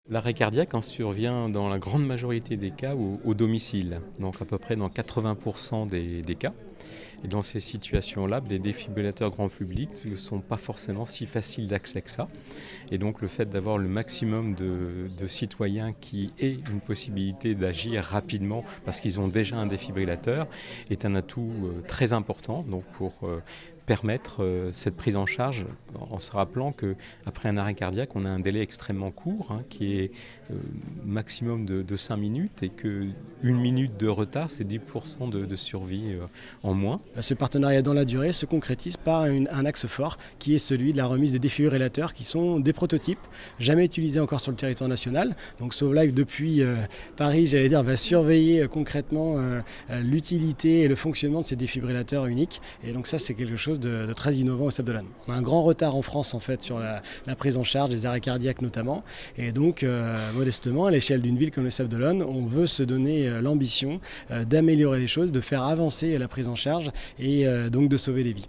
L'arrêt cardiaque en survient dans la grande majorité des cas au domicile, donc à peu près dans 80% des cas. Et dans ces situations-là, les défibrillateurs grand public ne sont pas forcément si faciles d'accès que ça. Et donc le fait d'avoir le maximum de citoyens qui aient une possibilité d'agir rapidement parce qu'ils ont déjà un défibrillateur est un atout très important donc pour permettre cette prise en charge en se rappelant qu'après un arrêt cardiaque, on a un délai extrêmement court qui est maximum de 5 minutes et qu'une minute de retard, c'est 10% de survie en moins. Ce partenariat dans la durée se concrétise par un axe fort qui est celui de la remise des défibrillateurs qui sont des prototypes, jamais utilisés encore sur le territoire national. Donc Sauve-Life depuis Paris, va surveiller concrètement l'utilité et le fonctionnement de ces défibrillateurs uniques. Et donc ça, c'est quelque chose de très innovant au Sables d'Olonne. On a un grand retard en France en fait sur la prise en charge des arrêts cardiaques notamment. Et donc modestement, à l'échelle d'une ville comme le Sables d'Olonne, on veut se donner l'ambition d'améliorer les choses, de faire avancer la prise en charge et donc de sauver des vies.